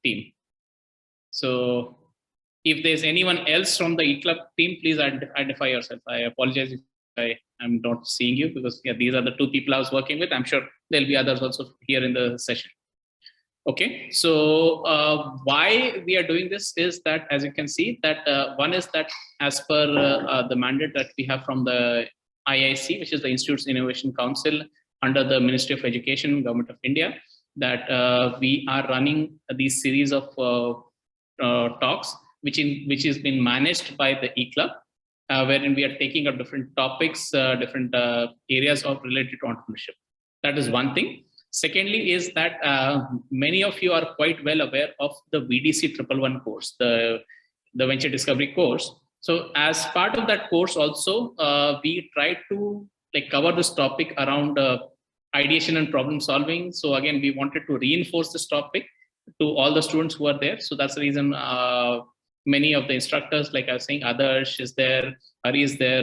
team. So if there's anyone else from the EClub team, please identify yourself. I apologize if I am not seeing you, because these are the two people I was working with. I'm sure there'll be others also here in the session. Okay, so why we are doing this is that, as you can see, that one is that as per the mandate that we have from the IIC, which is the Institutes Innovation Council under the Ministry of Education, Government of India, that we are running these series of talks, which is being managed by the EClub, wherein we are taking up different topics, different areas of related to entrepreneurship. That is one thing. Secondly is that many of you are quite well aware of the VDC 111 course, the venture discovery course. So as part of that course also, we try to cover this topic around ideation and problem solving. So again, we wanted to reinforce this topic to all the students who are there. So that's the reason many of the instructors, like I was saying, Adarsh is there, Hari is there,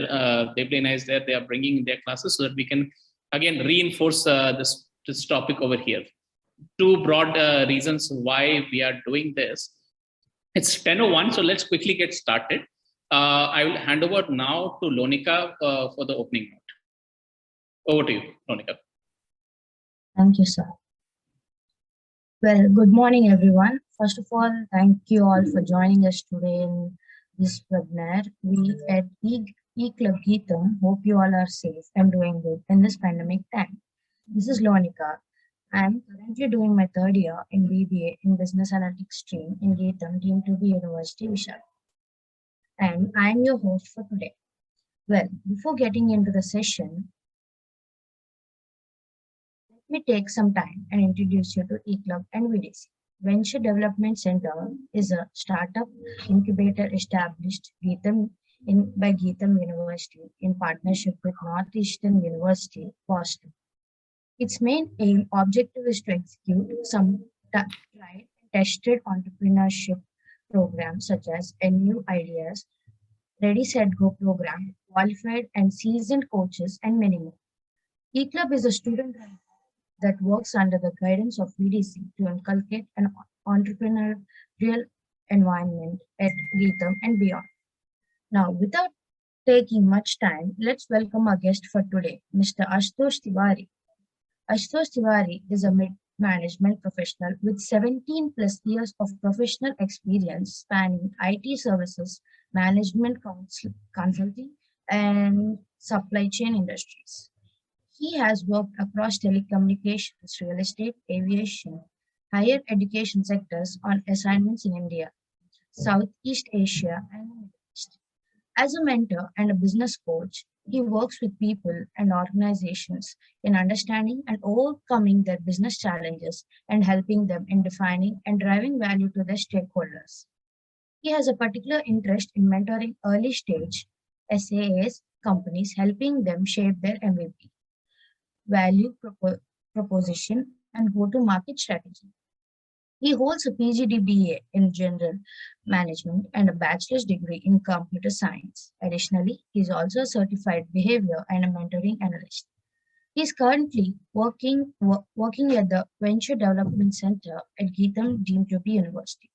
Deblina is there, they are bringing their classes so that we can again reinforce this topic over here. Two broad reasons why we are doing this. It's 10:01, so let's quickly get started. I will hand over now to Lonika for the opening note. Over to you, Lonika. Thank you, sir. Well, good morning, everyone. First of all, thank you all for joining us today in this webinar. We at EClub GITAM hope you all are safe and doing good in this pandemic time. This is Lonika. I'm currently doing my third year in BBA in Business Analytics stream in GITAM, deemed to be University Vishal. And I'm your host for today. Well, before getting into the session, let me take some time and introduce you to EClub and VDC. Venture Development Center is a startup incubator established by GITAM University in partnership with Northeastern University, Boston. Its main objective is to execute some tried and tested entrepreneurship programs such as NU Ideas, Ready Set Go program, qualified and seasoned coaches, and many more. EClub is a student that works under the guidance of VDC to inculcate an entrepreneurial environment at GITAM and beyond. Now, without taking much time, let's welcome our guest for today, Mr. Ashutosh Tiwari. Ashutosh Tiwari is a mid-management professional with 17 plus years of professional experience spanning IT services, management consulting, and supply chain industries. He has worked across telecommunications, real estate, aviation, higher education sectors on assignments in India, Southeast Asia, and the Middle East. As a mentor and a business coach, he works with people and organizations in understanding and overcoming their business challenges and helping them in defining and driving value to their stakeholders. He has a particular interest in mentoring early stage SaaS companies, helping them shape their MVP, value proposition, and go-to-market strategy. He holds a PGDBA in General Management and a bachelor's degree in Computer Science. Additionally, he is also a certified behavior and a mentoring analyst. He is currently working at the Venture Development Center at GITAM, deemed to be University.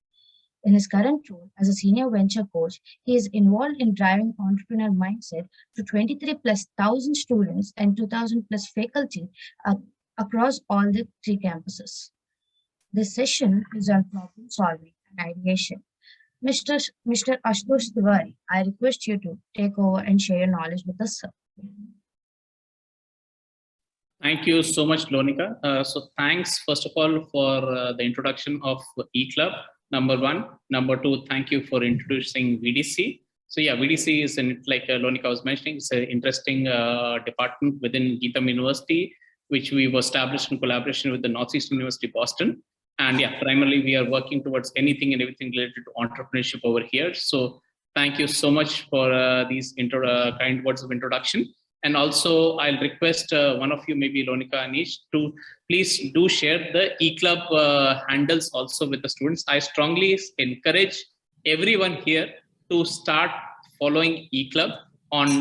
In his current role as a senior venture coach, he is involved in driving entrepreneurial mindset to 23,000+ students and 2,000+ faculty across all the 3 campuses. This session is on problem solving and ideation. Mr. Ashutosh Tiwari, I request you to take over and share your knowledge with us, sir. Thank you so much, Lonika. So thanks, first of all, for the introduction of EClub, number one. Number two, thank you for introducing VDC. So yeah, VDC is, like Lonika was mentioning, it's an interesting department within GITAM University, which we've established in collaboration with the Northeastern University, Boston. And yeah, primarily we are working towards anything and everything related to entrepreneurship over here. So thank you so much for these kind words of introduction. And also I'll request one of you, maybe Lonika, Anish, to please do share the EClub handles also with the students. I strongly encourage everyone here to start following EClub on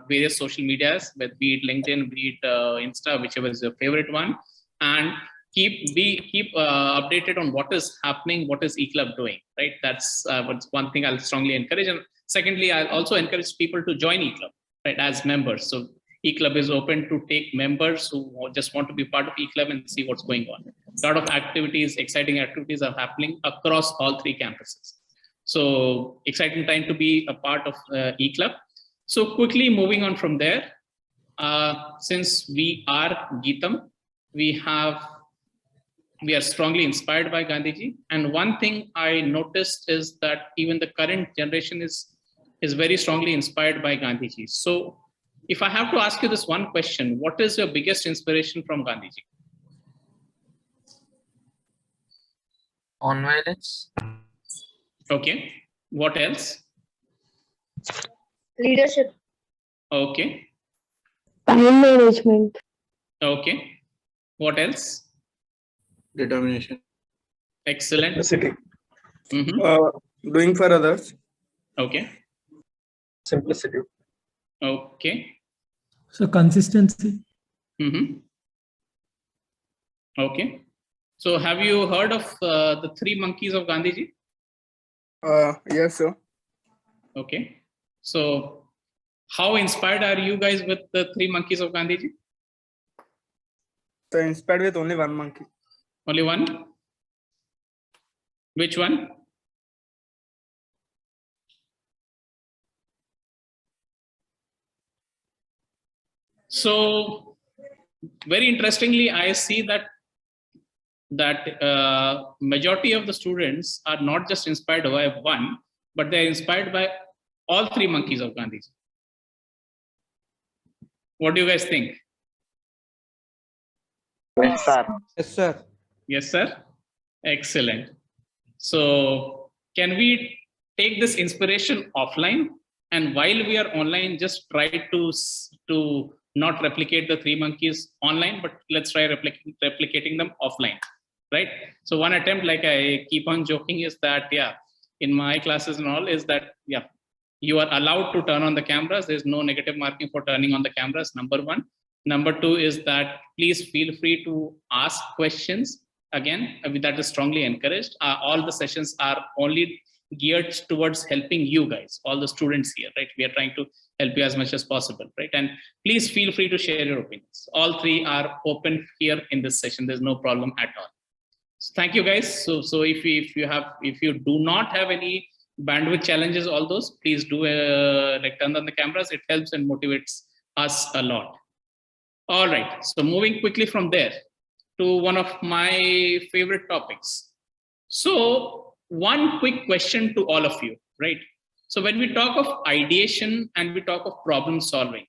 various social medias, be it LinkedIn, be it Insta, whichever is your favorite one. And keep updated on what is happening, what is EClub doing, right? That's one thing I'll strongly encourage. And secondly, I'll also encourage people to join EClub, right, as members. So EClub is open to take members who just want to be part of EClub and see what's going on. A lot of activities, exciting activities are happening across all 3 campuses. So exciting time to be a part of EClub. So quickly moving on from there, since we are GITAM, we are strongly inspired by Gandhiji. And one thing I noticed is that even the current generation is very strongly inspired by Gandhiji. So if I have to ask you this one question, what is your biggest inspiration from Gandhiji? Non-violence. Okay. What else? Leadership. Okay. Time management. Okay. What else? Determination. Excellent. Simplicity. Mm-hmm. Doing for others. Okay. Simplicity. Okay. So consistency. Mm-hmm. Okay. So have you heard of the 3 monkeys of Gandhiji? Yes, sir. Okay. So how inspired are you guys with the 3 monkeys of Gandhiji? So inspired with only one monkey. Only one? Which one? So very interestingly, I see that majority of the students are not just inspired by one, but they're inspired by all 3 monkeys of Gandhiji. What do you guys think? Yes, sir. Yes, sir. Yes, sir. Excellent. So can we take this inspiration offline? And while we are online, just try to not replicate the 3 monkeys online, but let's try replicating them offline, right? So one attempt, like I keep on joking, is that, yeah, in my classes and all, is that, yeah, you are allowed to turn on the cameras. There's no negative marking for turning on the cameras, number 1. Number 2 is that please feel free to ask questions. Again, that is strongly encouraged. All the sessions are only geared towards helping you guys, all the students here, right? We are trying to help you as much as possible, right? And please feel free to share your opinions. All 3 are open here in this session. There's no problem at all. So thank you guys. So if you do not have any bandwidth challenges, all those, please do like turn on the cameras. It helps and motivates us a lot. All right. So moving quickly from there to one of my favorite topics. So one quick question to all of you, right? So when we talk of ideation and we talk of problem solving,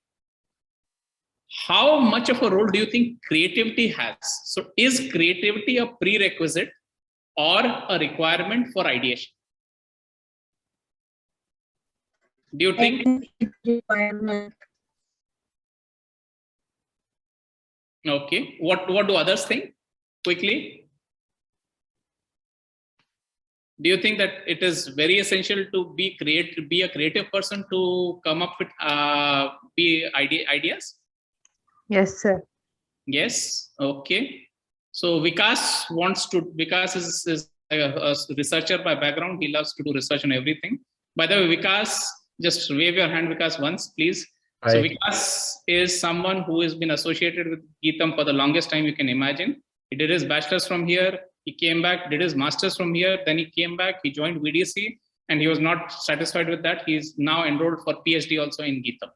how much of a role do you think creativity has? So is creativity a prerequisite or a requirement for ideation? Do you think? Requirement. Okay. What do others think? Quickly. Do you think that it is very essential to be a creative person to come up with ideas? Yes, sir. Yes. Okay. So Vikas is a researcher by background. He loves to do research on everything. By the way, Vikas, just wave your hand, Vikas, once, please. Hi. So Vikas is someone who has been associated with GITAM for the longest time you can imagine. He did his bachelor's from here. He came back, did his master's from here. Then he came back, he joined VDC, and he was not satisfied with that. He's now enrolled for PhD also in GITAM.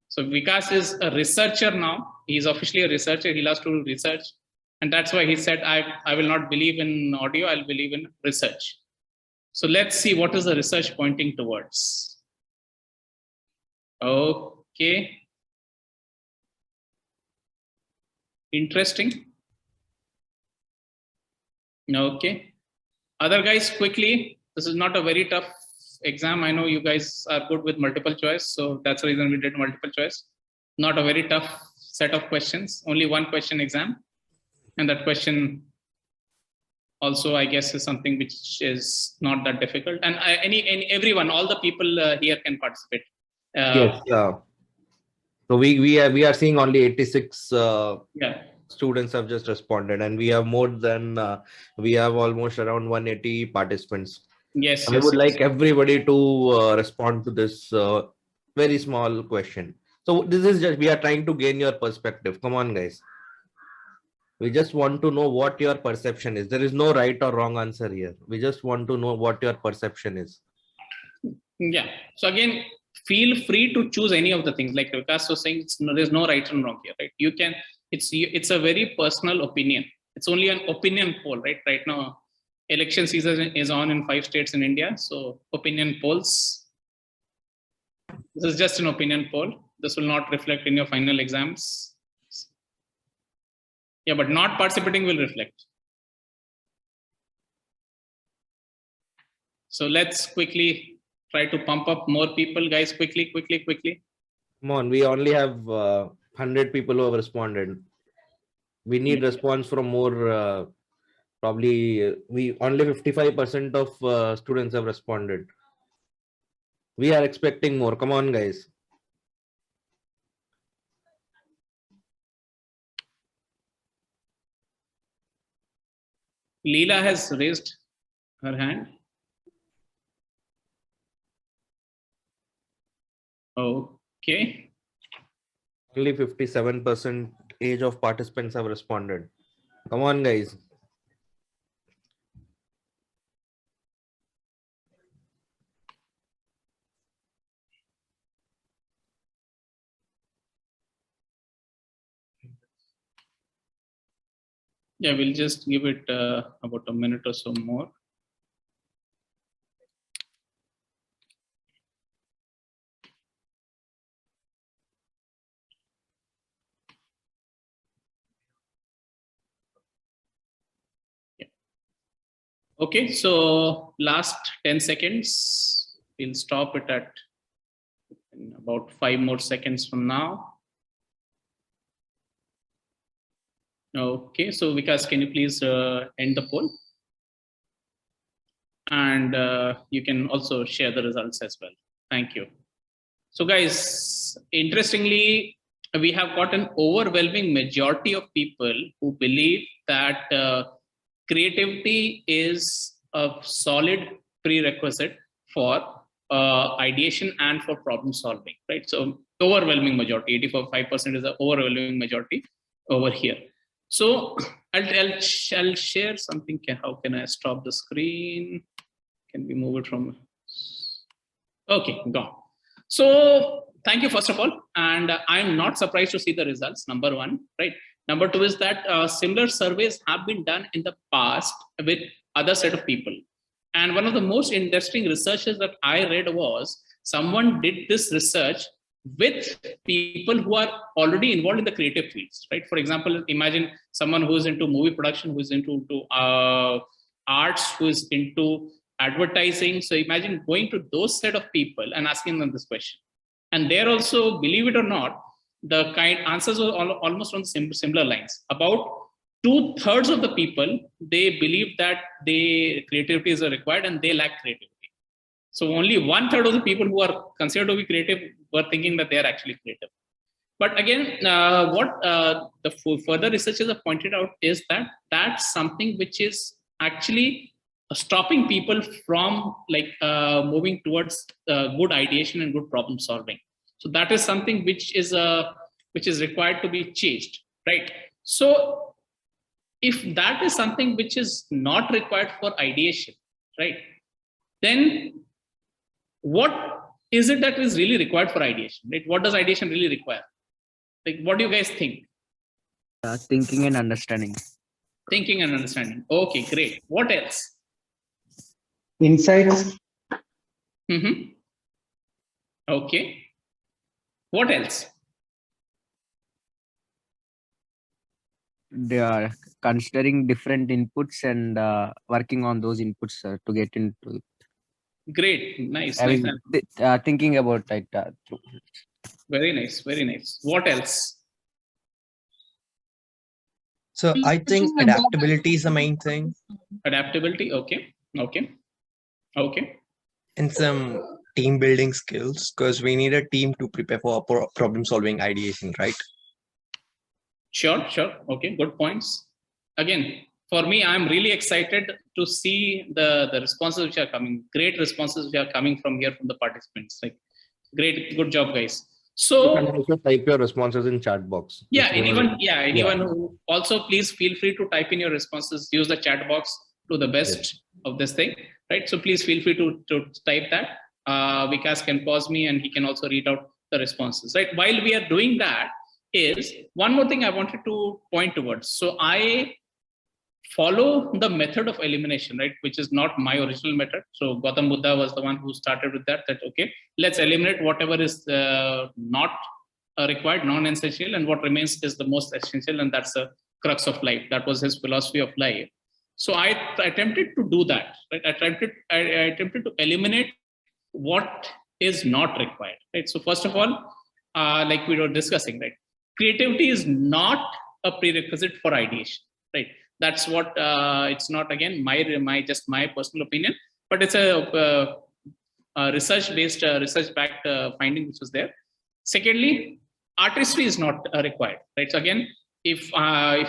So Vikas is a researcher now. He's officially a researcher. He loves to do research. And that's why he said, I will not believe in audio, I'll believe in research. So let's see what is the research pointing towards. Okay. Interesting. Okay. Other guys, quickly. This is not a very tough exam. I know you guys are good with multiple choice. So that's the reason we did multiple choice. Not a very tough set of questions. Only one question exam. And that question also, I guess, is something which is not that difficult. And everyone, all the people here can participate. Yes. So we are seeing only 86. Yeah. students have just responded, and we have more than we have almost around 180 participants. Yes, I yes, would yes. like everybody to respond to this very small question. So this is just, we are trying to gain your perspective. Come on, guys. We just want to know what your perception is. There is no right or wrong answer here. We just want to know what your perception is. Yeah. So again, feel free to choose any of the things. Like Vikas was saying, there's no right and wrong here, right? You can. It's a very personal opinion. It's only an opinion poll, right? Right now, election season is on in 5 states in India. So opinion polls. This is just an opinion poll. This will not reflect in your final exams. Yeah, but not participating will reflect. So let's quickly try to pump up more people, guys. Quickly. Come on, we only have 100 people who have responded. We need response from more. Probably we only 55% of students have responded. We are expecting more. Come on, guys. Leela has raised her hand. Okay. Only 57% age of participants have responded. Come on, guys. Yeah, we'll just give it about a minute or so more. Yeah. Okay, so last 10 seconds. We'll stop it at in about 5 more seconds from now. Okay, so Vikas, can you please end the poll? And you can also share the results as well. Thank you. So guys, interestingly, we have got an overwhelming majority of people who believe that creativity is a solid prerequisite for ideation and for problem solving, right? So overwhelming majority, 85% is the overwhelming majority over here. So I'll share something. How can I stop the screen? Can we move it from? Okay, gone. So thank you first of all, and I'm not surprised to see the results. Number one, right? Number two is that similar surveys have been done in the past with other set of people. And one of the most interesting researches that I read was someone did this research with people who are already involved in the creative fields, right? For example, imagine someone who's into movie production, who's into arts, who's into advertising. So imagine going to those set of people and asking them this question. And there also, believe it or not, the kind answers were almost on similar lines. About 2/3 of the people, they believe that creativity is required and they lack creativity. So only 1/3 of the people who are considered to be creative were thinking that they are actually creative. But again, what the further researchers have pointed out is that that's something which is actually stopping people from moving towards good ideation and good problem solving. So that is something which is required to be changed, right? So if that is something which is not required for ideation, right, then what is it that is really required for ideation, right? What does ideation really require? Like, what do you guys think? Thinking and understanding. Thinking and understanding. Okay, great. What else? Insights. Okay. What else? They are considering different inputs and working on those inputs to get into it. Great. Nice. I nice. mean, thinking about it. Very nice. Very nice. What else? So I think adaptability is the main thing. Adaptability. Okay. Okay. Okay. And some team building skills, because we need a team to prepare for problem solving ideation, right? Sure. Okay, good points. Again, for me, I'm really excited to see the responses which are coming. Great responses which are coming from here from the participants. Like, great, good job, guys. You can So also type your responses in chat box. yeah, If you want. anyone who also, please feel free to type in your responses. Use the chat box to the best of this thing, right? So please feel free to type that. Vikas can pause me and he can also read out the responses, right? While we are doing that, is one more thing I wanted to point towards. So I follow the method of elimination, right? Which is not my original method. So Gautam Buddha was the one who started with that, okay, let's eliminate whatever is not required, non-essential, and what remains is the most essential, and that's the crux of life. That was his philosophy of life. So I attempted to do that, right? I attempted to eliminate what is not required, right? So first of all, like we were discussing, right? Creativity is not a prerequisite for ideation, right? That's what it's not, again, my just my personal opinion, but it's a research-based, research-backed finding which was there. Secondly, artistry is not required, right? So again, if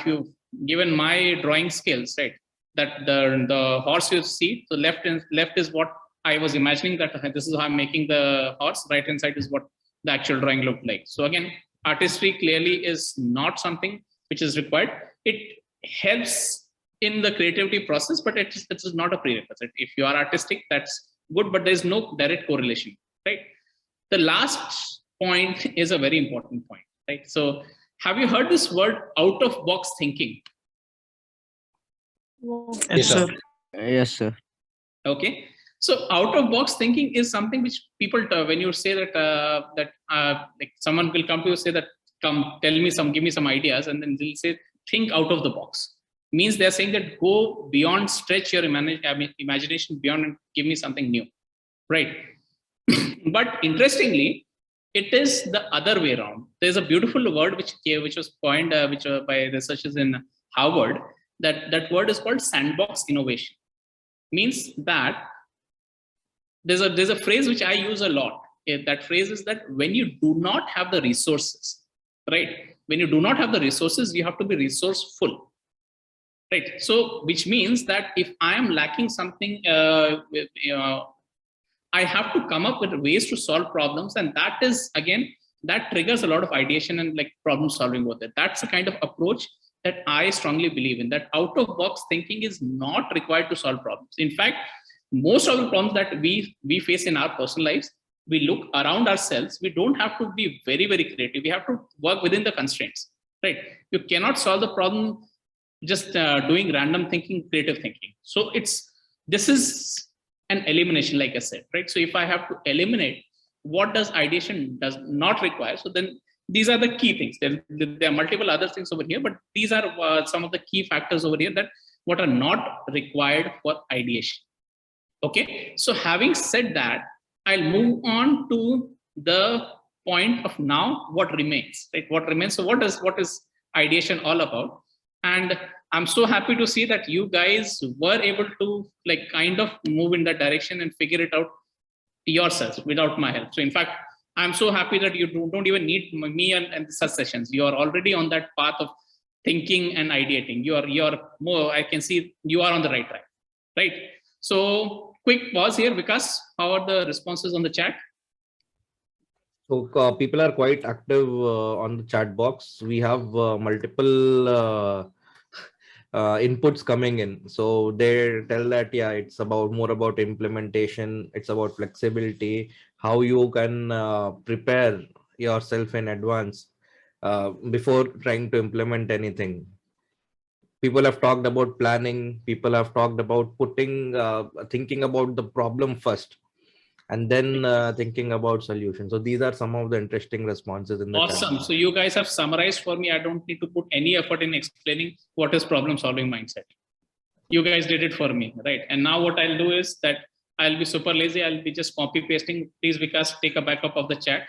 you've given my drawing skills, right, that the horse you see, the left is what I was imagining, that this is how I'm making the horse. Right hand side is what the actual drawing looked like. So again, artistry clearly is not something which is required. It helps in the creativity process, but it is not a prerequisite. If you are artistic, that's good, but there's no direct correlation, right? The last point is a very important point, right? So have you heard this word out of box thinking? Yes, sir. Yes, sir. Okay. So out of box thinking is something which people, when you say that, like someone will come to you, say that, come give me some ideas, and then they'll say, think out of the box. Means they're saying that go beyond, stretch your imagination beyond and give me something new, right? But interestingly, it is the other way around. There's a beautiful word which was coined by researchers in Harvard. That word is called sandbox innovation. Means that there's a phrase which I use a lot. That phrase is that when you do not have the resources, right? When you do not have the resources, you have to be resourceful, right? So which means that if I am lacking something, I have to come up with ways to solve problems, and that is, again, that triggers a lot of ideation and like problem solving with it. That's the kind of approach that I strongly believe in, that out of box thinking is not required to solve problems. In fact, most of the problems that we face in our personal lives, we look around ourselves. We don't have to be very, very creative. We have to work within the constraints, right? You cannot solve the problem just doing random thinking, creative thinking. So this is an elimination, like I said, right? So if I have to eliminate what does ideation does not require, so then these are the key things. There are multiple other things over here, but these are some of the key factors over here that what are not required for ideation. Okay, so having said that, I'll move on to the point of now what remains, right? What remains. So what is ideation all about? And I'm so happy to see that you guys were able to like kind of move in that direction and figure it out yourselves without my help. So in fact, I'm so happy that you don't even need me and such sessions. You are already on that path of thinking and ideating. You're more, I can see you are on the right track, right? So quick pause here, Vikas. How are the responses on the chat? So people are quite active on the chat box. We have multiple inputs coming in. So they tell that, yeah, it's more about implementation. It's about flexibility, how you can prepare yourself in advance before trying to implement anything. People have talked about planning. People have talked about thinking about the problem first, and then thinking about solutions. So these are some of the interesting responses in the awesome. So you guys have summarized for me. I don't need to put any effort in explaining what is problem solving mindset. You guys did it for me, right? And now what I'll do is that I'll be super lazy. I'll be just copy pasting. Please, Vikas, take a backup of the chat,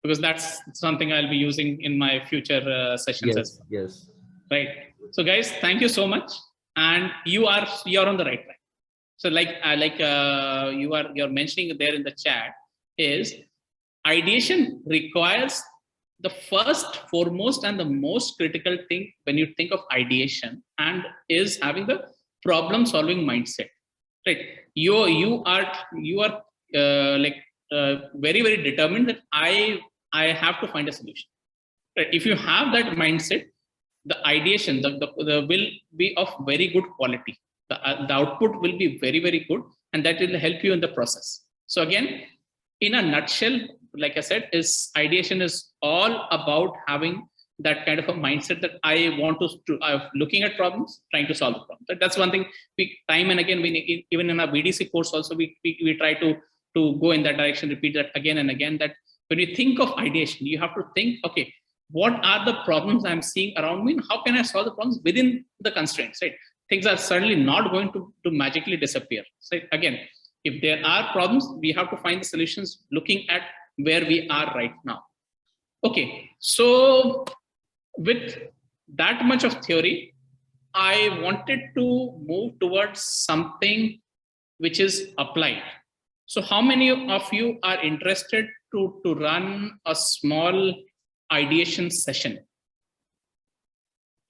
because that's something I'll be using in my future sessions as well. Yes. Right. So guys, thank you so much. And you're on the right track. So you're mentioning there in the chat is ideation requires the first, foremost, and the most critical thing when you think of ideation and is having the problem-solving mindset. Right? You are very, very determined that I have to find a solution. Right? If you have that mindset, the ideation, the will be of very good quality. The output will be very, very good, and that will help you in the process. So again, in a nutshell, like I said, is ideation is all about having that kind of a mindset that I want to looking at problems, trying to solve the problem. That's one thing we time and again, we even in our BDC course also, we try to go in that direction, repeat that again and again, that when you think of ideation, you have to think, okay, what are the problems I'm seeing around me and how can I solve the problems within the constraints, right? Things are certainly not going to magically disappear. So again, if there are problems, we have to find the solutions looking at where we are right now. Okay, so with that much of theory, I wanted to move towards something which is applied. So how many of you are interested to run a small ideation session?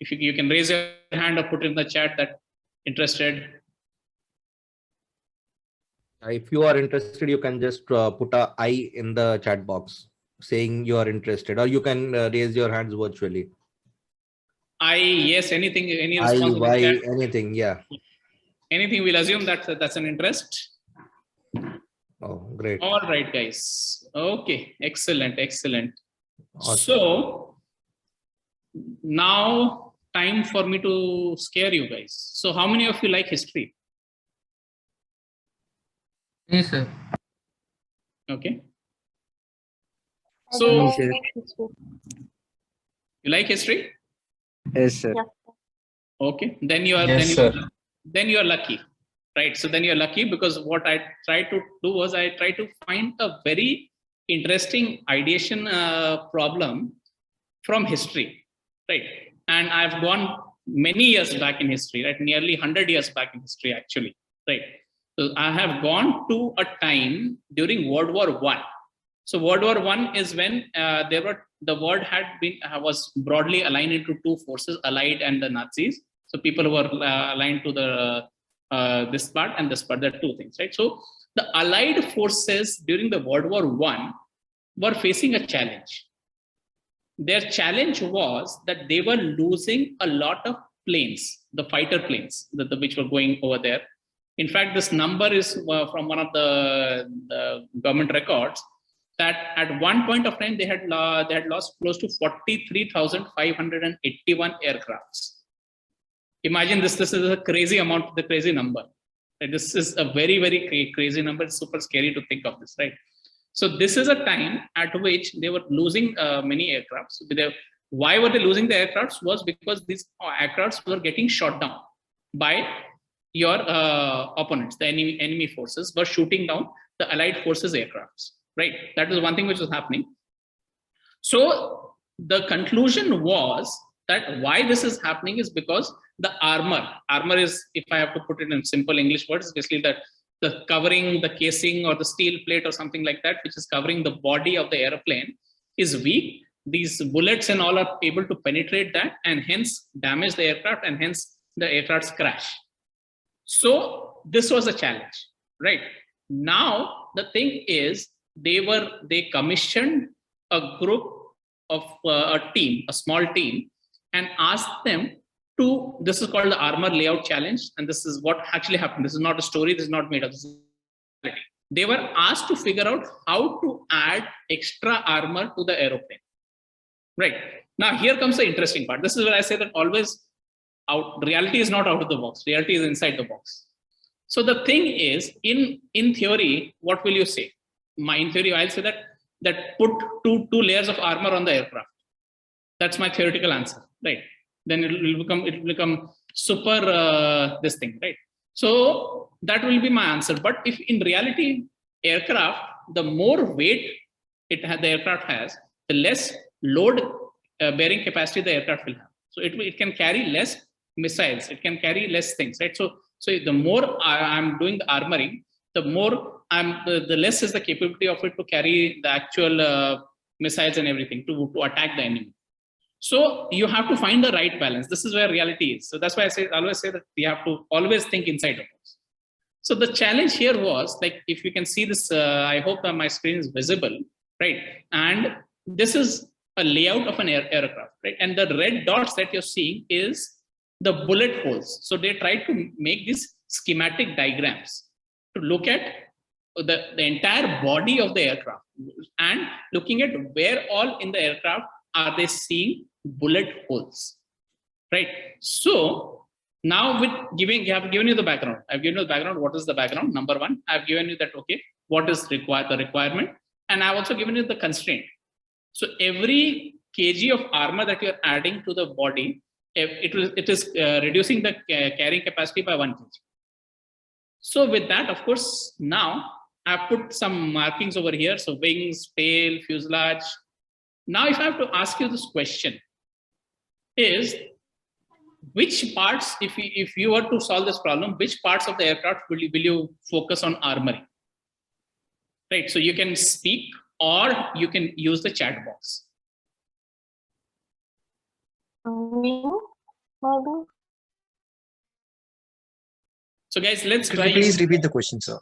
If you can raise your hand or put in the chat that interested. If you are interested, you can just put a I in the chat box saying you are interested, or you can raise your hands virtually. I, yes, anything, any I, response? Y, anything, yeah. Anything, we'll assume that that's an interest. Oh, great. All right, guys. Okay, excellent, excellent. Awesome. So now time for me to scare you guys. So how many of you like history? Yes, sir. Okay. So you like history? Yes, sir. Okay, then you are then you are lucky, right? So then you're lucky, because what I tried to do was I tried to find a very interesting ideation problem from history, right? And I've gone many years back in history, right? Nearly 100 years back in history, actually, right? So I have gone to a time during World War I. So World War I is when the world had been was broadly aligned into two forces, Allied and the Nazis. So people who were aligned to the this part and this part, there are two things, right? So the Allied forces during the World War I were facing a challenge. Their challenge was that they were losing a lot of planes, the fighter planes which were going over there. In fact, this number is from one of the government records, that at one point of time they had lost close to 43,581 aircrafts. Imagine this is a crazy amount, the crazy number. Right? This is a very, very crazy number. It's super scary to think of this, right? So this is a time at which they were losing many aircrafts. Why were they losing the aircrafts? Was because these aircrafts were getting shot down by your opponents. The enemy forces were shooting down the Allied forces aircrafts, right? That was one thing which was happening. So the conclusion was that why this is happening is because the armor is, if I have to put it in simple English words, basically the covering, the casing or the steel plate or something like that, which is covering the body of the airplane, is weak. These bullets and all are able to penetrate that and hence damage the aircraft, and hence the aircrafts crash. So this was a challenge, right? Now the thing is, they commissioned a group of a small team, and asked them to, this is called the armor layout challenge, and this is what actually happened. This is not a story, this is not made up, this is reality. They were asked to figure out how to add extra armor to the aeroplane. Right. Now here comes the interesting part. This is where I say that always reality is not out of the box, reality is inside the box. So the thing is, in theory, what will you say? In theory, I'll say that put two layers of armor on the aircraft. That's my theoretical answer, right? Then it will become super this thing, right? So that will be my answer. But if in reality, aircraft, the more weight the aircraft has, the less load bearing capacity the aircraft will have. So it can carry less missiles, it can carry less things, right? So the more I'm doing the armoring, the more the less is the capability of it to carry the actual missiles and everything to attack the enemy. So you have to find the right balance. This is where reality is. So that's why I always say that we have to always think inside the box. So the challenge here was, like, if you can see this, I hope that my screen is visible, right? And this is a layout of an aircraft, right? And the red dots that you're seeing is the bullet holes. So they tried to make these schematic diagrams to look at the entire body of the aircraft and looking at where all in the aircraft are they seeing bullet holes, right? So now with I've given you the background. I've given you the background. What is the background? Number one, I've given you that, okay, what is required, the requirement, and I've also given you the constraint. So every kg of armor that you're adding to the body, it is reducing the carrying capacity by 1 kg. So with that, of course, now I've put some markings over here. So wings, tail, fuselage. Now, if I have to ask you this question, is which parts, if you were to solve this problem, which parts of the aircraft will you focus on armoring? Right. So you can speak or you can use the chat box. So guys, let's Could try. you please repeat the question, sir?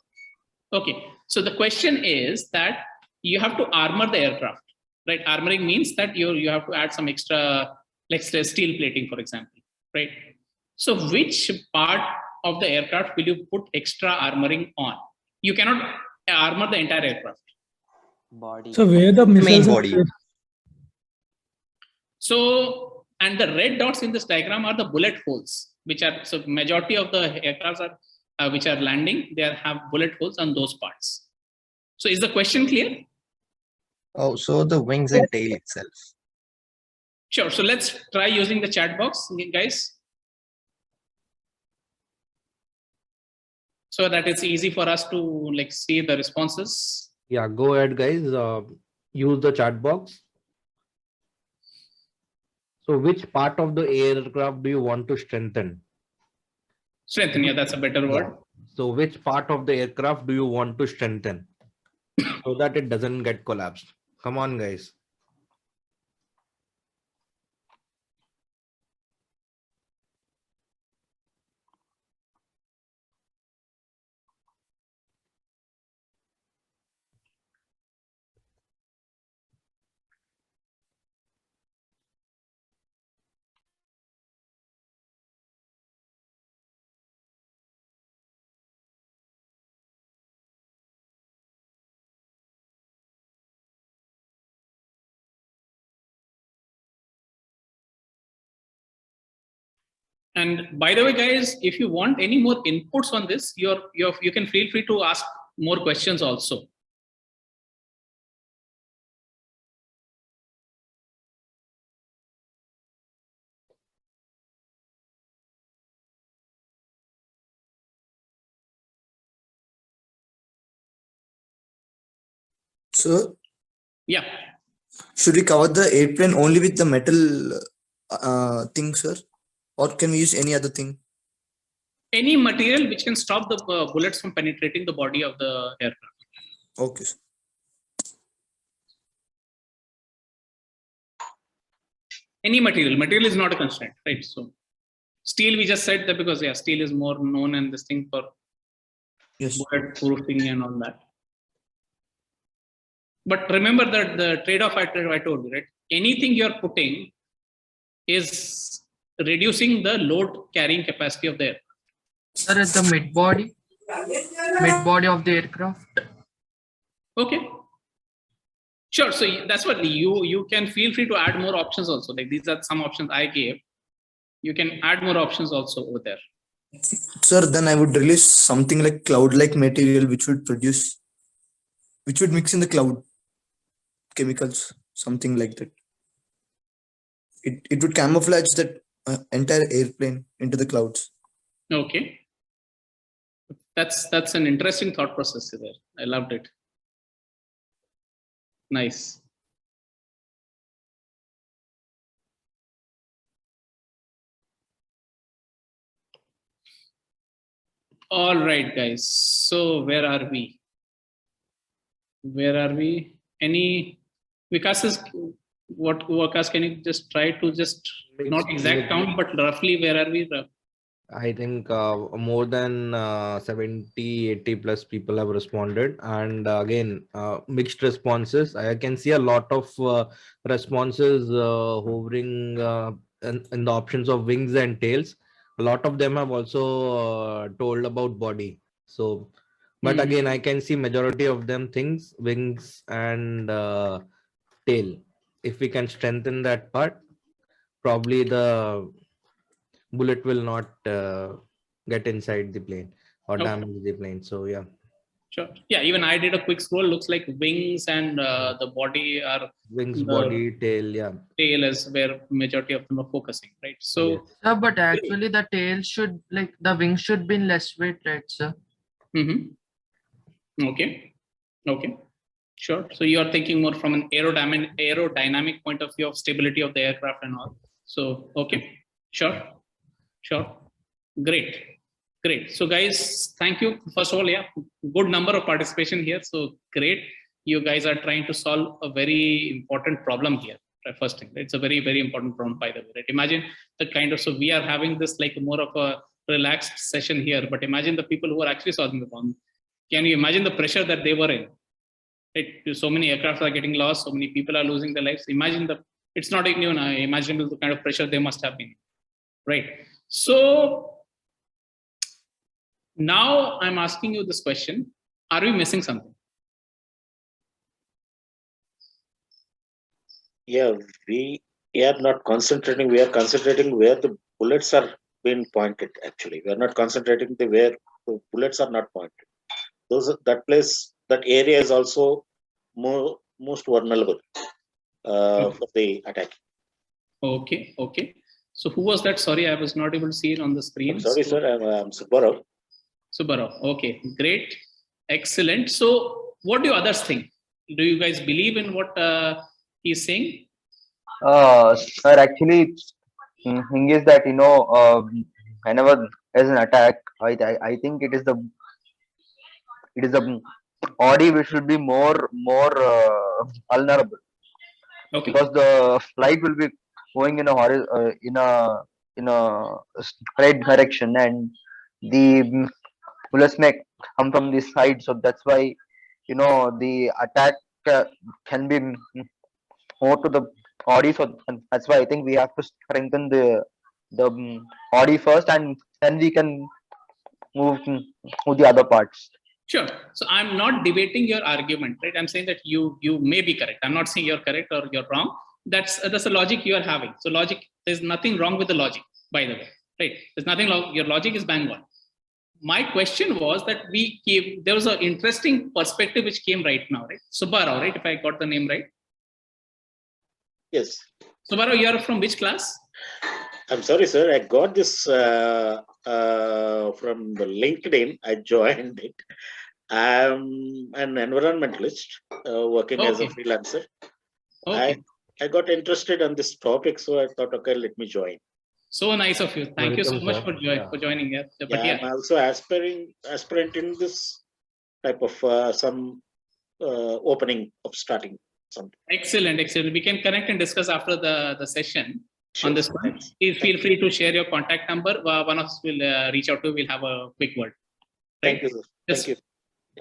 Okay. So the question is that you have to armor the aircraft, right? Armoring means that you have to add some extra, like steel plating, for example, right? So which part of the aircraft will you put extra armoring on? You cannot armor the entire aircraft. So where the missiles Main are body. placed. So, and the red dots in this diagram are the bullet holes, which are, so majority of the aircrafts are which are landing, they have bullet holes on those parts. So is the question clear? Oh, so the wings and tail itself. Sure. So let's try using the chat box, guys, so that it's easy for us to like see the responses. Yeah, go ahead, guys. Use the chat box. So which part of the aircraft do you want to strengthen? Strengthen, yeah, that's a better word. Yeah. So which part of the aircraft do you want to strengthen so that it doesn't get collapsed? Come on, guys. And by the way, guys, if you want any more inputs on this, you can feel free to ask more questions also. So, Yeah. should we cover the airplane only with the metal thing, sir? Or can we use any other thing? Any material which can stop the bullets from penetrating the body of the aircraft. Okay. Sir. Any material is not a constraint, right? So steel, we just said that because, yeah, steel is more known and this thing for Yes. bullet proofing and all that. But remember that the trade-off I told you, right? Anything you're putting is reducing the load carrying capacity of the aircraft. Sir, at the mid body of the aircraft. Okay. Sure. So that's what you can feel free to add more options also. Like these are some options I gave. You can add more options also over there. Sir, then I would release something like cloud-like material which would mix in the cloud chemicals, something like that. It would camouflage that entire airplane into the clouds. Okay. That's an interesting thought process there. I loved it. Nice. All right, guys. So where are we? Any Vikas is what Vikas, can you just try to just not exact count, but roughly where are we? I think more than 70, 80 plus people have responded, and again, mixed responses. I can see a lot of responses hovering in the options of wings and tails. A lot of them have also told about body. So, but again, I can see majority of them things wings and tail. If we can strengthen that part, probably the bullet will not get inside the plane or Okay. damage the plane. So yeah. Sure. Yeah, even I did a quick scroll. Looks like wings and the body are Wings, body, tail. Yeah. Tail is where majority of them are focusing, right? So, Yes. Sir, but actually the tail should, like the wing should be in less weight, right, sir? Okay. Okay. Sure. So you are thinking more from an aerodynamic point of view of stability of the aircraft and all. So, okay. Sure. Sure. Great. Great. So guys, thank you. First of all, yeah, good number of participation here. So great. You guys are trying to solve a very important problem here. First thing, it's a very, very important problem, by the way. Right? Imagine the kind of, so we are having this like more of a relaxed session here, but imagine the people who are actually solving the problem. Can you imagine the pressure that they were in? Right? So many aircraft are getting lost, so many people are losing their lives. Imagine it's not even imaginable the kind of pressure they must have been. Right? So now I'm asking you this question. Are we missing something? Yeah, we are not concentrating. We are concentrating where the bullets are being pointed. Actually, we are not concentrating where the bullets are not pointed. That area is also most vulnerable for the attack. Okay. Okay. So who was that? Sorry, I was not able to see it on the screen. I'm sorry, sir. I'm Subbarao. Subbarao. Okay, great. Excellent. So what do others think? Do you guys believe in what he's saying? Sir, actually, thing is that, whenever there's an attack, I think it is the body which should be more vulnerable. Okay. Because the flight will be going in a straight direction, and the bullets may come from the side. So that's why the attack can be more to the body. So that's why I think we have to strengthen the body first, and then we can move to the other parts. Sure. So I'm not debating your argument, right? I'm saying that you may be correct. I'm not saying you're correct or you're wrong. That's the logic you are having. So logic, there's nothing wrong with the logic, by the way, right? There's nothing wrong. Your logic is bang on. My question was that there was an interesting perspective which came right now, right? Subbarao, right? If I got the name right. Yes. Subbarao, you are from which class? I'm sorry, sir. I got this from the LinkedIn. I joined it. I'm an environmentalist working as a freelancer. Okay. I got interested on this topic, so I thought, okay, let me join. So nice of you. Thank you so much for joining here. But I'm also aspirant in this type of some opening of starting something. Excellent. We can connect and discuss after the session. Sure. On this one. Please feel free to share your contact number. One of us will reach out to you. We'll have a quick word. Right? Thank you, sir. Thank you.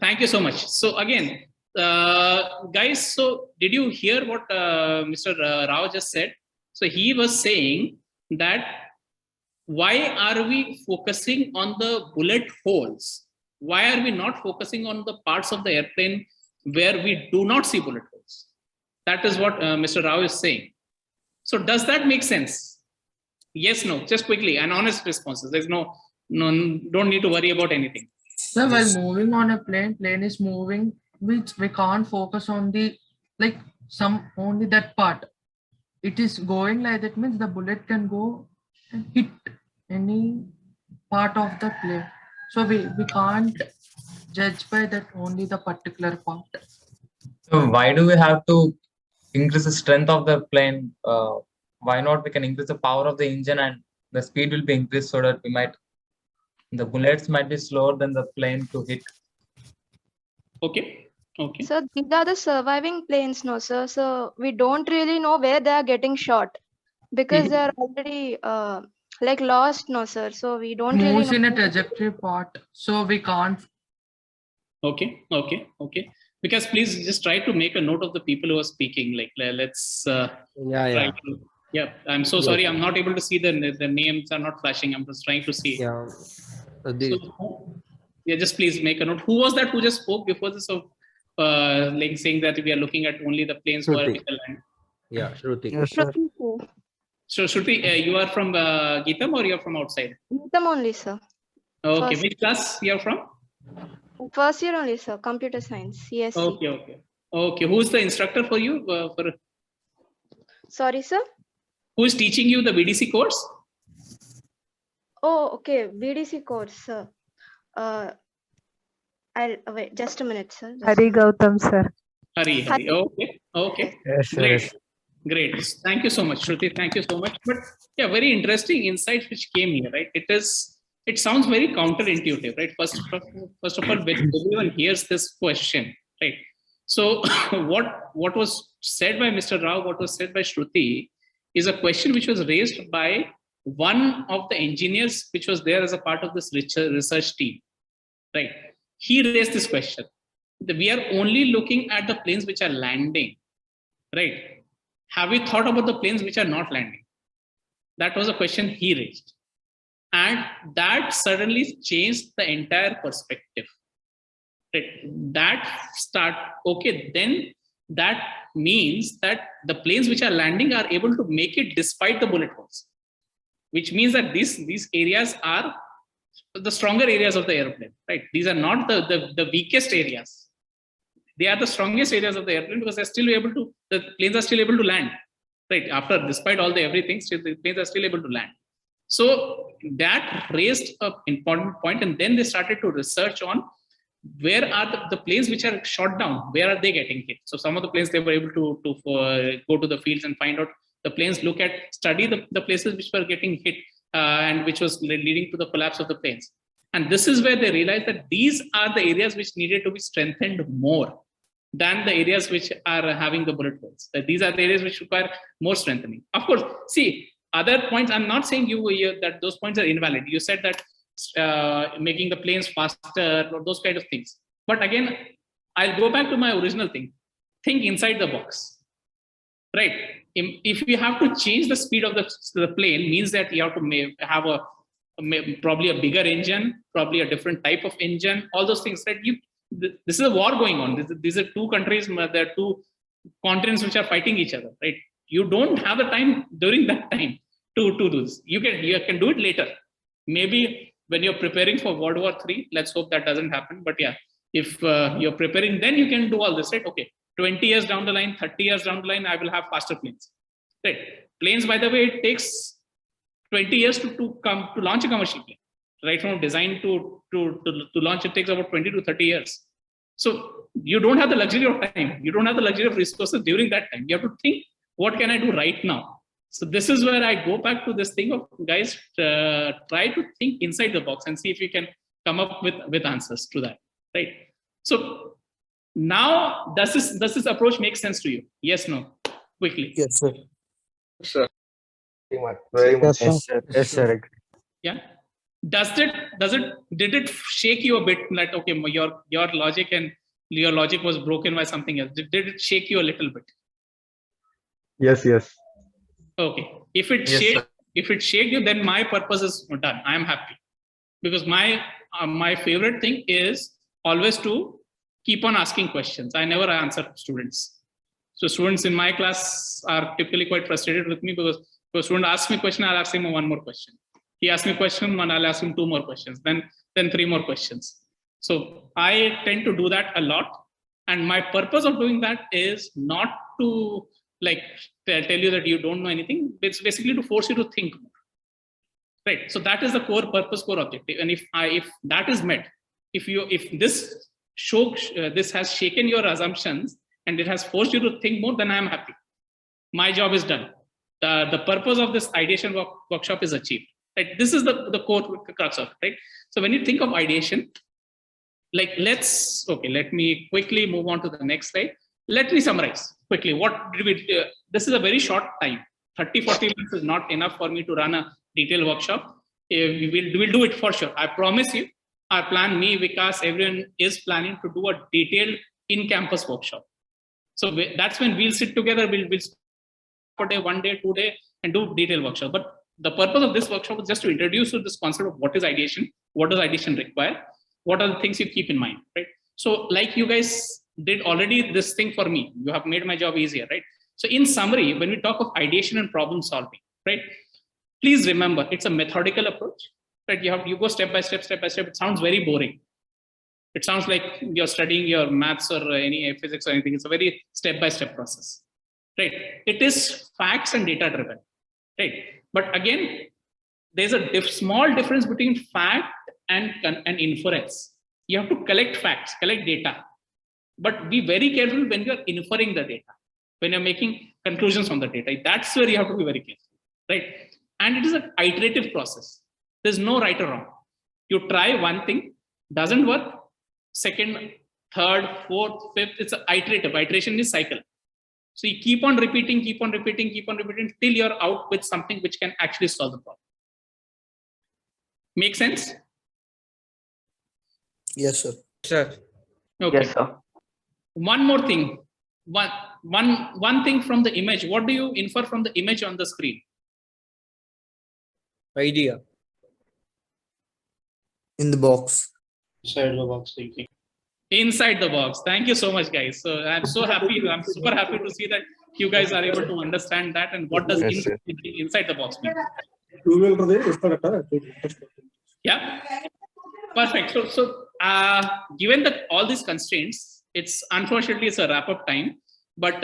Thank you so much. So again, guys, so did you hear what Mr. Rao just said? So he was saying that why are we focusing on the bullet holes? Why are we not focusing on the parts of the airplane where we do not see bullet holes? That is what Mr. Rao is saying. So does that make sense? Yes, no, just quickly, and honest responses. There's no, don't need to worry about anything. So while moving on a plane is moving, which we can't focus on the, only that part. It is going like that, means the bullet can go and hit any part of the plane. So we can't judge by that only the particular part. So why do we have to increase the strength of the plane? Why not we can increase the power of the engine and the speed will be increased so that the bullets might be slower than the plane to hit. Okay. Okay. So these are the surviving planes, no, sir. So we don't really know where they are getting shot because they are already like lost, no, sir. So we don't really Moves know. in a trajectory part, so we can't. Okay. Because please just try to make a note of the people who are speaking. Like let's try to. Yeah, I'm so sorry. I'm not able to see the names are not flashing. I'm just trying to see. Yeah. So, yeah, just please make a note. Who was that who just spoke before this of like saying that we are looking at only the planes who are in the land? Yeah, Shruti. Yes, sir. So Shruti, you are from GITAM or you are from outside? GITAM only, sir. Okay, First. which class you are from? First year only, sir. Computer science, CSC. Okay. Who is the instructor for you? Sorry, sir. Who is teaching you the VDC course? Oh, okay. BDC course, sir. I'll wait just a minute, sir. Hari Gautam, sir. Hari. Okay. Yes, sir. Great. Thank you so much, Shruti. Thank you so much. But yeah, very interesting insights which came here, right? It sounds very counterintuitive, right? First of all, when everyone hears this question, right? So what was said by Mr. Rao, what was said by Shruti is a question which was raised by one of the engineers which was there as a part of this research team, right? He raised this question. We are only looking at the planes which are landing, right? Have we thought about the planes which are not landing? That was a question he raised. And that suddenly changed the entire perspective. Right? Then that means that the planes which are landing are able to make it despite the bullet holes, which means that these areas are the stronger areas of the airplane, right? These are not the weakest areas. They are the strongest areas of the airplane because the planes are still able to land, right? Despite all the everything, still the planes are still able to land. So that raised an important point, and then they started to research on where are the planes which are shot down, where are they getting hit? So some of the planes they were able to go to the fields and find out the planes, study the places which were getting hit and which was leading to the collapse of the planes. And this is where they realized that these are the areas which needed to be strengthened more than the areas which are having the bullet holes. That these are the areas which require more strengthening. Of course, see, other points, I'm not saying that those points are invalid. You said that making the planes faster or those kind of things. But again, I'll go back to my original thing. Think inside the box, right? If you have to change the speed of the plane, means that you have to have probably a bigger engine, probably a different type of engine, all those things, right? This is a war going on. These are two countries, there are two continents which are fighting each other, right? You don't have the time during that time to do this. You can do it later. Maybe when you're preparing for World War III, let's hope that doesn't happen. But yeah, if you're preparing, then you can do all this, right? Okay, 20 years down the line, 30 years down the line, I will have faster planes, right? Planes, by the way, it takes 20 years to launch a commercial plane. Right from design to launch, it takes about 20 to 30 years. So you don't have the luxury of time. You don't have the luxury of resources during that time. You have to think, what can I do right now? So this is where I go back to this thing of, guys, try to think inside the box and see if you can come up with answers to that, right? So now, does this approach make sense to you? Yes, no? Quickly. Yes, sir. Sure. Very much. Yes, sir. Yeah. Did it shake you a bit, like, okay, your logic was broken by something else? Did it shake you a little bit? Yes. Okay. If it shaked you, then my purpose is done. I am happy, because my favorite thing is always to keep on asking questions. I never answer students. So students in my class are typically quite frustrated with me because if a student asks me a question, I'll ask him one more question. He asks me a question, and I'll ask him two more questions, then three more questions. So I tend to do that a lot. And my purpose of doing that is not to tell you that you don't know anything. It's basically to force you to think more. Right. So that is the core purpose, core objective. And if that is met, if this has shaken your assumptions and it has forced you to think more, then I am happy. My job is done. The purpose of this ideation workshop is achieved. Right? This is the core crux of it, right? So when you think of ideation, like let me quickly move on to the next slide. Let me summarize quickly. What did we do? This is a very short time. 30-40 minutes is not enough for me to run a detailed workshop. We'll do it for sure. I promise you. Our plan, me, Vikas, everyone is planning to do a detailed in-campus workshop. So that's when we'll sit together. We'll for day, 1 day, 2 day, and do detailed workshop. But the purpose of this workshop is just to introduce you to this concept of what is ideation, what does ideation require, what are the things you keep in mind, right? So like you guys did already this thing for me, you have made my job easier, right? So in summary, when we talk of ideation and problem solving, right? Please remember, it's a methodical approach, right? You go step by step, step by step. It sounds very boring. It sounds like you're studying your maths or any physics or anything. It's a very step-by-step process, right? It is facts and data driven, right? But again, there's a small difference between fact and inference. You have to collect facts, collect data, but be very careful when you're inferring the data, when you're making conclusions from the data. That's where you have to be very careful, right? And it is an iterative process. There's no right or wrong. You try one thing, doesn't work, second, third, fourth, fifth, it's an iterative. Iteration is cycle. So you keep on repeating till you're out with something which can actually solve the problem. Make sense? Yes, sir. Sir. Okay. Yes, sir. One more thing. One thing from the image. What do you infer from the image on the screen? Idea. In the box. Inside the box thinking. Inside the box. Thank you so much, guys. So I'm so happy. I'm super happy to see that you guys are able to understand that and what does inside the box mean. Yeah. Perfect. So given that all these constraints, it's unfortunately it's a wrap-up time. But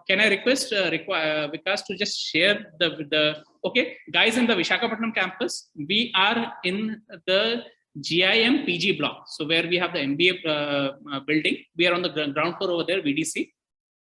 can I request Vikas to just share the okay, guys in the Visakhapatnam campus, we are in the GIM PG block. So where we have the MBA building, we are on the ground floor over there, VDC.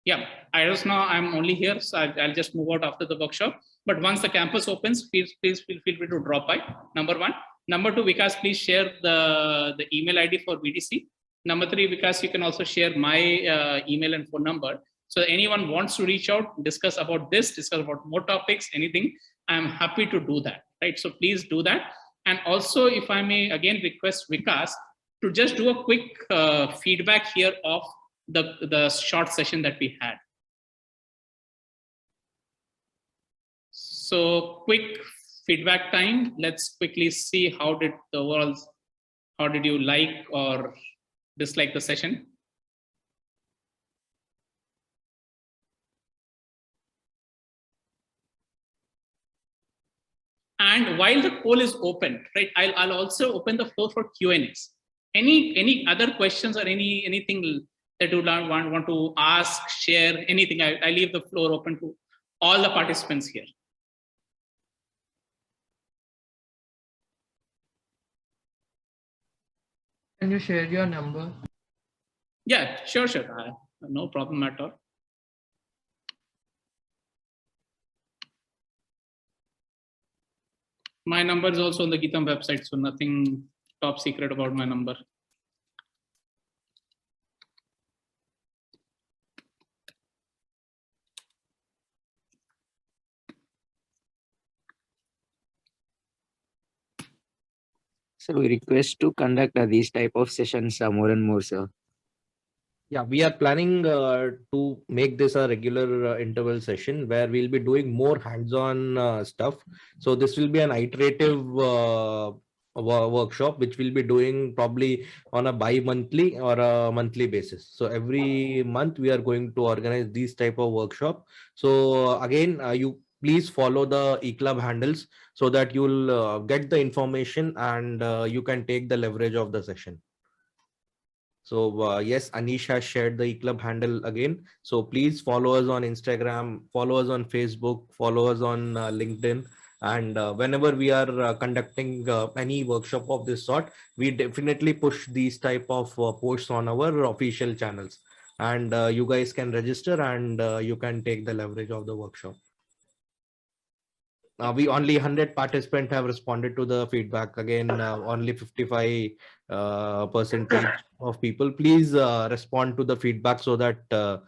Yeah, I just now I'm only here, so I'll just move out after the workshop. But once the campus opens, please feel free to drop by. Number one. Number two, Vikas, please share the email ID for VDC. Number three, Vikas, you can also share my email and phone number. So anyone wants to reach out, discuss about this, discuss about more topics, anything, I'm happy to do that, right? So please do that. And also, if I may again request Vikas to just do a quick feedback here of the short session that we had. So quick feedback time. Let's quickly see how did you like or dislike the session? And while the poll is open, right, I'll also open the floor for Q&As. Any other questions or anything that you want to ask, share, anything? I leave the floor open to all the participants here. Can you share your number? Yeah, sure. No problem at all. My number is also on the GITAM website, so nothing top secret about my number. So we request to conduct these type of sessions more and more, sir. Yeah, we are planning to make this a regular interval session where we'll be doing more hands-on stuff. So this will be an iterative workshop, which we'll be doing probably on a bi-monthly or a monthly basis. So every month we are going to organize these type of workshop. So again, you please follow the EClub handles so that you'll get the information and you can take the leverage of the session. So yes, Anish has shared the EClub handle again. So please follow us on Instagram, follow us on Facebook, follow us on LinkedIn. And whenever we are conducting any workshop of this sort, we definitely push these type of posts on our official channels. And you guys can register and you can take the leverage of the workshop. we only 100 participants have responded to the feedback. Again, only 55 percentage of people. Please respond to the feedback so that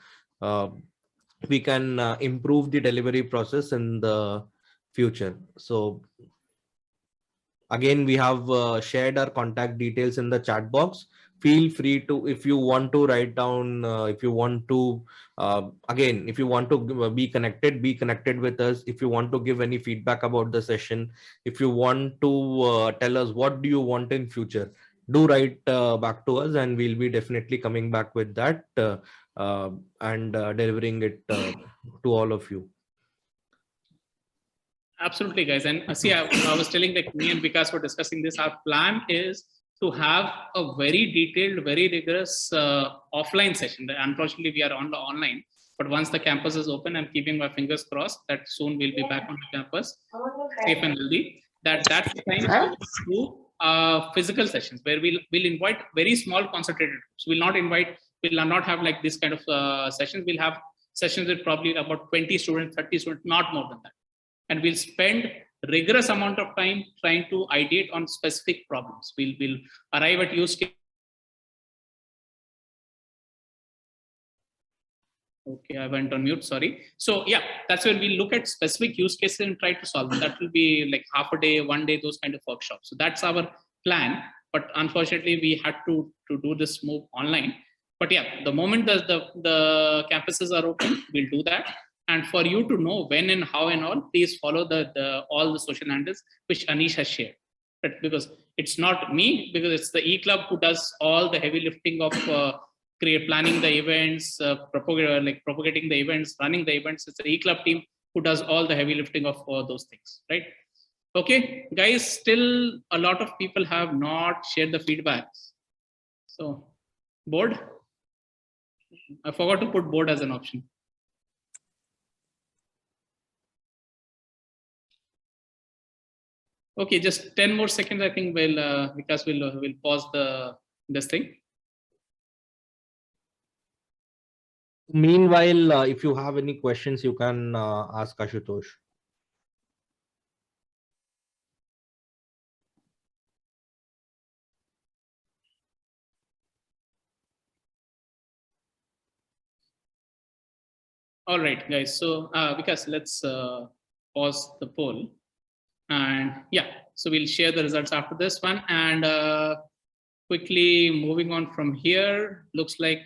we can improve the delivery process in the future. So again, we have shared our contact details in the chat box. Feel free to, if you want to write down, if you want to, again, if you want to be connected with us. If you want to give any feedback about the session, if you want to tell us what do you want in future, do write back to us, and we'll be definitely coming back with that and delivering it to all of you. Absolutely, guys. And see, I was telling, like, me and Vikas were discussing this. Our plan is to have a very detailed, very rigorous offline session. Unfortunately, we are on the online. But once the campus is open, I'm keeping my fingers crossed that soon we'll be back on the campus, safe and healthy. That's the time to do physical sessions where we'll invite very small concentrated groups. We'll not have like this kind of sessions. We'll have sessions with probably about 20 students, 30 students, not more than that. And we'll spend rigorous amount of time trying to ideate on specific problems. We'll arrive at use case. Okay, I went on mute, sorry. So yeah, that's when we look at specific use cases and try to solve them. That will be like half a day, 1 day, those kind of workshops. So that's our plan. But unfortunately, we had to do this move online. But yeah, the moment the campuses are open, we'll do that. And for you to know when and how and all, please follow all the social handles which Anish has shared. But because it's not me, because it's the EClub who does all the heavy lifting of planning the events, propagating the events, running the events. It's the EClub team who does all the heavy lifting of all those things, right? Okay, guys, still a lot of people have not shared the feedbacks. So, board? I forgot to put board as an option. Okay, just 10 more seconds. I think because we'll pause this thing. Meanwhile, if you have any questions, you can ask Ashutosh. All right, guys. So because let's pause the poll. And yeah, so we'll share the results after this one. And quickly moving on from here, looks like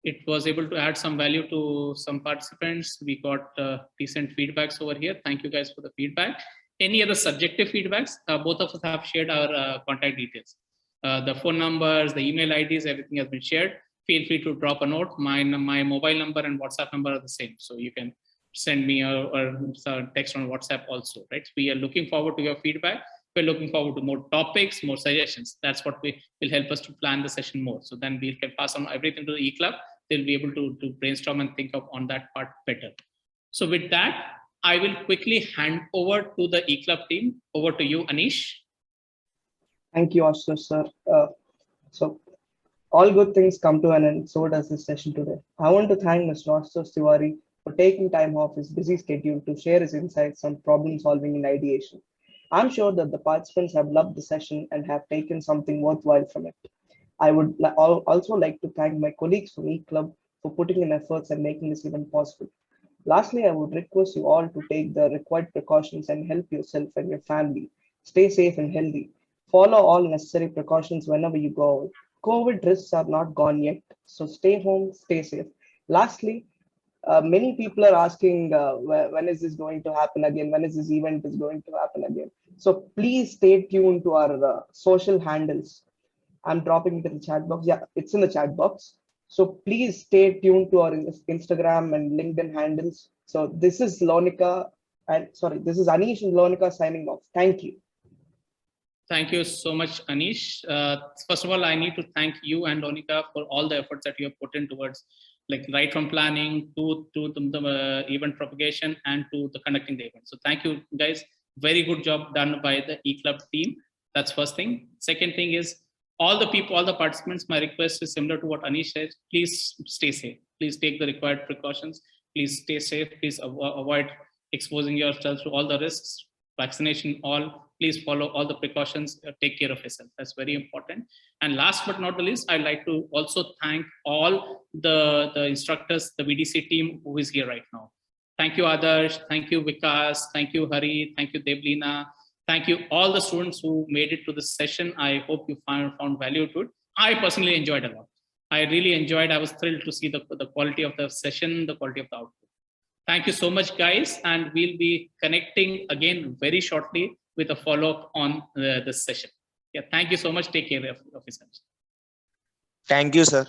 it was able to add some value to some participants. We got decent feedbacks over here. Thank you guys for the feedback. Any other subjective feedbacks? Both of us have shared our contact details. The phone numbers, the email IDs, everything has been shared. Feel free to drop a note. My mobile number and WhatsApp number are the same. So you can send me or text on WhatsApp also, right? We are looking forward to your feedback. We're looking forward to more topics, more suggestions. That's what will help us to plan the session more. So then we can pass on everything to the EClub. They'll be able to brainstorm and think of on that part better. So with that, I will quickly hand over to the EClub team. Over to you, Anish. Thank you, Ashutosh, sir. So all good things come to an end. So does this session today. I want to thank Mr. Ashutosh Tiwari for taking time off his busy schedule to share his insights on problem solving in ideation. I'm sure that the participants have loved the session and have taken something worthwhile from it. I would also like to thank my colleagues from EClub for putting in efforts and making this event possible. Lastly, I would request you all to take the required precautions and help yourself and your family. Stay safe and healthy. Follow all necessary precautions whenever you go out. COVID risks are not gone yet, so stay home, stay safe. Lastly, many people are asking when is this going to happen again? When is this event is going to happen again? So please stay tuned to our social handles. I'm dropping it in the chat box. Yeah, it's in the chat box. So please stay tuned to our Instagram and LinkedIn handles. So this is Lonika, and sorry, this is Anish and Lonika signing off. Thank you. Thank you so much, Anish. First of all, I need to thank you and Lonika for all the efforts that you have put in towards, like, right from planning to the event propagation and to the conducting the event. So thank you, guys. Very good job done by the EClub team. That's first thing. Second thing is, all the people, all the participants, my request is similar to what Anish said. Please stay safe. Please take the required precautions. Please stay safe. Please avoid exposing yourselves to all the risks. vaccination all. Please follow all the precautions, take care of yourself. That's very important. And last but not the least, I'd like to also thank all the instructors, the VDC team who is here right now. Thank you, Adarsh. Thank you, Vikas. Thank you, Hari. Thank you, Devlina. Thank you, all the students who made it to this session. I hope you found value to it. I personally enjoyed a lot. I really enjoyed. I was thrilled to see the quality of the session, the quality of the output. Thank you so much, guys. And we'll be connecting again very shortly with a follow-up on this session. Yeah, thank you so much. Take care of yourselves. Thank you, sir.